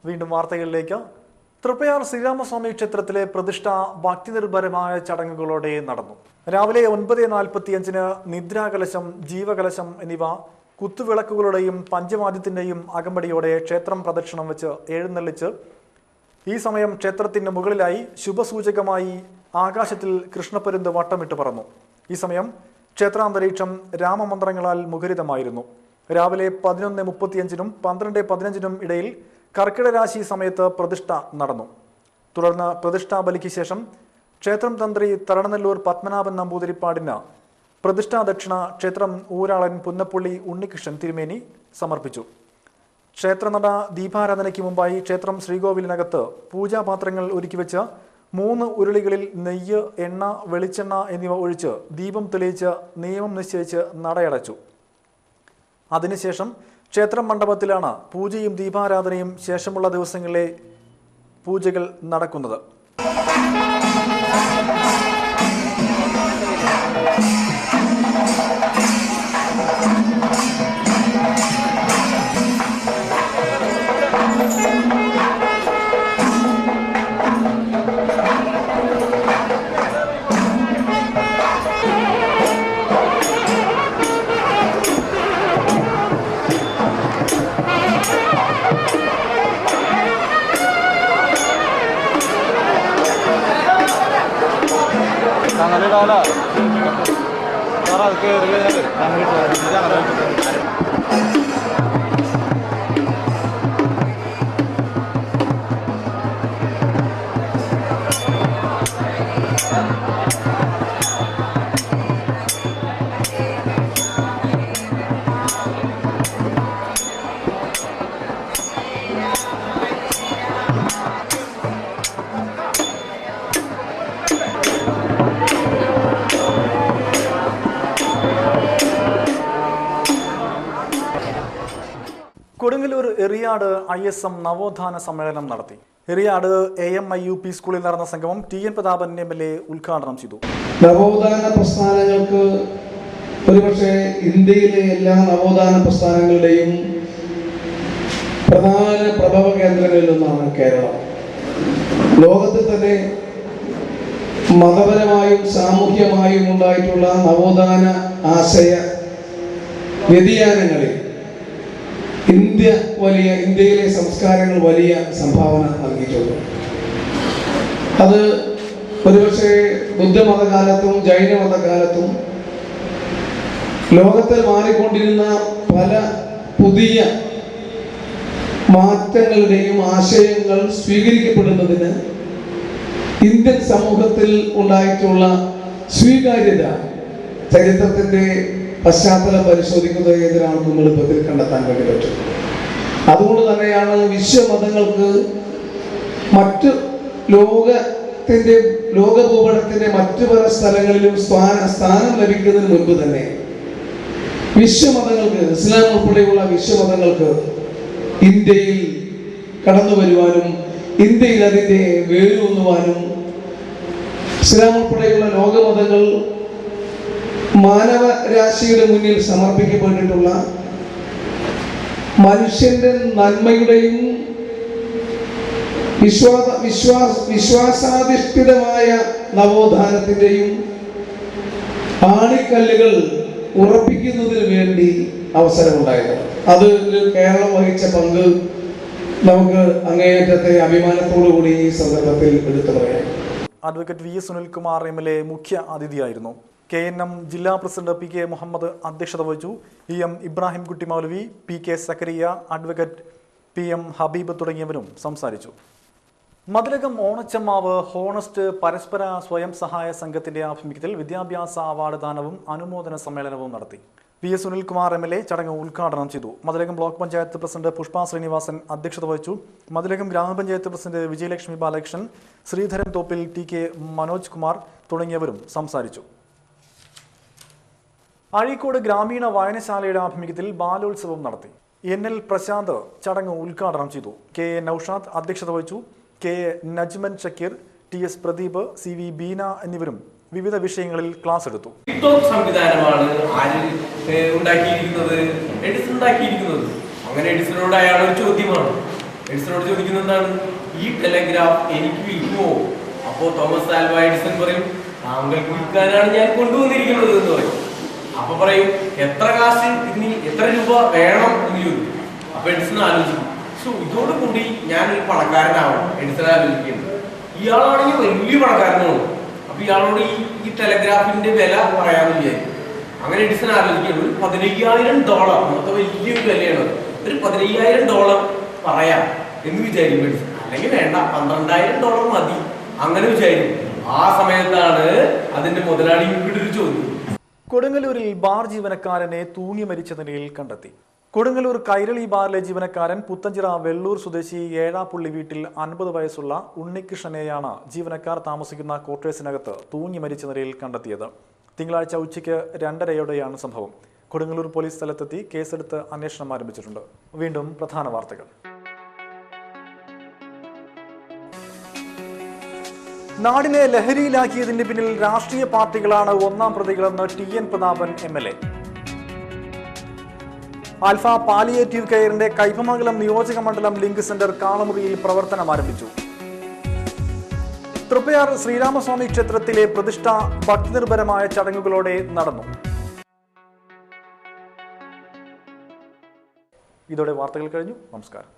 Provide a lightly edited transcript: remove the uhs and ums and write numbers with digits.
വീണ്ടും വാർത്തകളിലേക്ക്. തൃപ്പയാർ ശ്രീരാമസ്വാമി ക്ഷേത്രത്തിലെ പ്രതിഷ്ഠ ഭക്തിനിർഭരമായ ചടങ്ങുകളോടെ നടന്നു. രാവിലെ 9:45 നിദ്രാകലശം, ജീവകലശം എന്നിവ കുത്തുവിളക്കുകളുടെയും പഞ്ചവാദ്യത്തിന്റെയും അകമ്പടിയോടെ ക്ഷേത്രം പ്രദക്ഷിണം വെച്ച് എഴുന്നള്ളിച്ച് ഈ സമയം ക്ഷേത്രത്തിന് മുകളിലായി ശുഭസൂചകമായി ആകാശത്തിൽ കൃഷ്ണപ്പരുന്ത് വട്ടമിട്ട് പറന്നു. ഈ സമയം ക്ഷേത്രാന്തരീക്ഷം രാമമന്ത്രങ്ങളാൽ മുഖരിതമായിരുന്നു. രാവിലെ 11:35 12:15 ഇടയിൽ കർക്കിടരാശി സമയത്ത് പ്രതിഷ്ഠ നടന്നു. തുടർന്ന് പ്രതിഷ്ഠാ ബലിക്ക് ശേഷം ക്ഷേത്രം തന്ത്രി തരണനെല്ലൂർ പത്മനാഭൻ നമ്പൂതിരിപ്പാടിന് പ്രതിഷ്ഠാ ദക്ഷിണ ക്ഷേത്രം ഊരാളൻ പുന്നപ്പള്ളി ഉണ്ണികൃഷ്ണൻ തിരുമേനി സമർപ്പിച്ചു. ക്ഷേത്രനട ദീപാരാധനയ്ക്ക് മുമ്പായി ക്ഷേത്രം ശ്രീകോവിലിനകത്ത് പൂജാപാത്രങ്ങൾ ഒരുക്കിവെച്ച് 3 ഉരുളികളിൽ നെയ്യ്, എണ്ണ, വെളിച്ചെണ്ണ എന്നിവ ഒഴിച്ച് ദീപം തെളിയിച്ച് നിയമം നിശ്ചയിച്ച് നടയടച്ചു. അതിനുശേഷം ക്ഷേത്രം മണ്ഡപത്തിലാണ് പൂജയും ദീപാരാധനയും ശേഷമുള്ള ദിവസങ്ങളിലെ പൂജകൾ നടക്കുന്നത്. കൊടുങ്ങല്ലൂർ എറിയാട് ISM നവോത്ഥാന സമ്മേളനം നടത്തി. എറിയാട് AMIUP സ്കൂളിൽ നടന്ന സംഗമം TN പ്രതാപൻ MLA ഉദ്ഘാടനം ചെയ്തു. നവോത്ഥാന പ്രസ്ഥാനങ്ങൾക്ക് ഒരുപക്ഷെ ഇന്ത്യയിലെ എല്ലാ നവോത്ഥാന പ്രസ്ഥാനങ്ങളുടെയും പ്രധാന പ്രഭവ കേന്ദ്രങ്ങളിൽ ഒന്നാണ് കേരളം. ലോകത്തിൽ തന്നെ മതപരമായും സാമൂഹ്യമായും ഉണ്ടായിട്ടുള്ള നവോത്ഥാന ആശയ വ്യതിയാനങ്ങളിൽ ഇന്ത്യയിലെ സംസ്കാരങ്ങൾ വലിയ സംഭാവന നൽകിയിട്ടുണ്ട്. അത് ഒരുപക്ഷെ ബുദ്ധമതകാലത്തും ജൈനമതകാലത്തും ലോകത്തിൽ മാറിക്കൊണ്ടിരുന്ന പല പുതിയ മാറ്റങ്ങളുടെയും ആശയങ്ങൾ സ്വീകരിക്കപ്പെടുന്നതിന് ഇന്ത്യൻ സമൂഹത്തിൽ ഉണ്ടായിട്ടുള്ള സ്വീകാര്യത ചരിത്രത്തിന്റെ പശ്ചാത്തലം പരിശോധിക്കുന്നത് ഏതൊരാൾക്കും എളുപ്പത്തിൽ കണ്ടെത്താൻ വേണ്ടി പറ്റും. അതുകൊണ്ട് തന്നെയാണ് വിശ്വമതങ്ങൾക്ക് മറ്റ് ലോകഭൂപടത്തിന്റെ മറ്റു പല സ്ഥലങ്ങളിലും സ്ഥാനം ലഭിക്കുന്നതിന് മുൻപ് തന്നെ വിശ്വമതങ്ങൾക്ക്, ഇസ്ലാം ഉൾപ്പെടെയുള്ള വിശ്വമതങ്ങൾക്ക് ഇന്ത്യയിൽ കടന്നു വരുവാനും ഇന്ത്യയിൽ അതിന്റെ വേരൂന്നുവാനും ഇസ്ലാം ഉൾപ്പെടെയുള്ള ലോകമതങ്ങൾ മാനവരാശിയുടെ മുന്നിൽ സമർപ്പിക്കപ്പെട്ടിട്ടുള്ള മനുഷ്യന്റെ നന്മയുടെയും വിശ്വാസാധിഷ്ഠിതമായ നവോത്ഥാനത്തിന്റെയും ആണിക്കല്ലുകൾ ഉറപ്പിക്കുന്നതിന് വേണ്ടി അവസരമുണ്ടായത്. അത് കേരളം വഹിച്ച പങ്ക് നമുക്ക് അങ്ങേയറ്റത്തെ അഭിമാനത്തോടു കൂടി ഈ സന്ദർഭത്തിൽ എടുത്തു പറയാം. അഡ്വക്കേറ്റ് VS സുനിൽകുമാർ MLA മുഖ്യ അതിഥിയായിരുന്നു. KNM ജില്ലാ പ്രസിഡന്റ് PK മുഹമ്മദ് അധ്യക്ഷത വഹിച്ചു. EM ഇബ്രാഹിം കുട്ടി മൗലവി, PK സക്കരിയ, അഡ്വക്കേറ്റ് PM ഹബീബ് തുടങ്ങിയവരും സംസാരിച്ചു. മതിലകം ഓണച്ചമ്മാവ് ഹോണസ്റ്റ് പരസ്പര സ്വയം സഹായ സംഘത്തിന്റെ ആഭിമുഖ്യത്തിൽ വിദ്യാഭ്യാസ അവാർഡ് ദാനവും അനുമോദന സമ്മേളനവും നടത്തി. VS സുനിൽകുമാർ MLA ചടങ്ങ് ഉദ്ഘാടനം ചെയ്തു. മതിലകം ബ്ലോക്ക് പഞ്ചായത്ത് പ്രസിഡന്റ് പുഷ്പ ശ്രീനിവാസൻ അധ്യക്ഷത വഹിച്ചു. മതിലകം ഗ്രാമപഞ്ചായത്ത് പ്രസിഡന്റ് വിജയലക്ഷ്മി ബാലകൃഷ്ണൻ, ശ്രീധരൻ തോപ്പിൽ, TK മനോജ് കുമാർ തുടങ്ങിയവരും സംസാരിച്ചു. അഴീക്കോട് ഗ്രാമീണ വായനശാലയുടെ ആഭിമുഖ്യത്തിൽ ബാലോത്സവം നടത്തി. NL പ്രശാന്ത് ചടങ്ങ് ഉദ്ഘാടനം ചെയ്തു. KA നൌഷാദ് അധ്യക്ഷത വഹിച്ചു. KA നജ്മൻ Shakir, TS Pradeep, CV Beena എന്നിവരും വിവിധ വിഷയങ്ങളിൽ ക്ലാസ് എടുത്തു. സംവിധാനമാണ് ഉണ്ടാക്കിയിരിക്കുന്നത്. അങ്ങനെ എഡിസനോട് അയാളൊരു ചോദ്യമാണ്, എഡിസണോട് ചോദിക്കുന്നത് എന്താണ്, ഈ ടെലഗ്രാഫ് എനിക്ക് വിൽക്കുമോ? അപ്പോ തോമസ് ആൽവ എഡിസൺ പറയും, താങ്കൾക്ക് വിൽക്കാനാണ് ഞാൻ കൊണ്ടുവന്നിരിക്കുന്നത് എന്ന് പറയും. അപ്പൊ പറയും, എത്ര കാശ്, ഇനി എത്ര രൂപ വേണം എന്ന് ചോദിക്കും. അപ്പൊ എഡിസൺ ആലോചിക്കും, ഇതോടുകൂടി ഞാനൊരു പണക്കാരനാവണം. എഡിസൺ ആലോചിക്കുന്നത് ഇയാളാണെങ്കിൽ വലിയ പണക്കാരനാണ്, അപ്പൊ ഇയാളോട് ഈ ടെലഗ്രാഫിന്റെ വില പറയാമെന്ന് വിചാരിക്കും. അങ്ങനെ എഡിസൺ ആലോചിക്കുന്നത് ഒരു $15,000, അന്നത്തെ വലിയൊരു വിലയാണ്, ഒരു $15,000 പറയാം എന്ന് വിചാരിക്കും എഡിസൺ. അല്ലെങ്കിൽ വേണ്ട, $12,000 മതി അങ്ങനെ വിചാരിക്കും. ആ സമയത്താണ് അതിന്റെ മുതലാളി ഇങ്ങോട്ടൊരു ചോദ്യം. കൊടുങ്ങല്ലൂരിൽ ബാർ ജീവനക്കാരനെ തൂങ്ങി മരിച്ച നിലയിൽ കണ്ടെത്തി. കൊടുങ്ങല്ലൂർ കൈരളി ബാറിലെ ജീവനക്കാരൻ പുത്തഞ്ചിറ വെള്ളൂർ സ്വദേശി ഏഴാപ്പുള്ളി വീട്ടിൽ 50 വയസ്സുള്ള ഉണ്ണികൃഷ്ണനെയാണ് ജീവനക്കാർ താമസിക്കുന്ന ക്വാർട്ടേഴ്സിനകത്ത് തൂങ്ങി മരിച്ച നിലയിൽ കണ്ടെത്തിയത്. തിങ്കളാഴ്ച ഉച്ചയ്ക്ക് 2:30യോടെയാണ് സംഭവം. കൊടുങ്ങല്ലൂർ പോലീസ് സ്ഥലത്തെത്തി കേസെടുത്ത് അന്വേഷണം ആരംഭിച്ചിട്ടുണ്ട്. വീണ്ടും പ്രധാന വാർത്തകൾ. നാടിനെ ലഹരിയിലാക്കിയതിന് പിന്നിൽ രാഷ്ട്രീയ പാർട്ടികളാണ് ഒന്നാം പ്രതികളെന്ന് TN Prathapan MLA. Alpha palliative കെയറിന്റെ കൈപ്പമംഗലം നിയോജക മണ്ഡലം ലിങ്ക് സെന്റർ കാളമുറിയിൽ പ്രവർത്തനം ആരംഭിച്ചു. തൃപ്പയാർ ശ്രീരാമസ്വാമി ക്ഷേത്രത്തിലെ പ്രതിഷ്ഠ ഭക്തിനിർഭരമായ ചടങ്ങുകളോടെ നടന്നു. ഇതോടെ വാർത്തകൾ കഴിഞ്ഞു. നമസ്കാരം.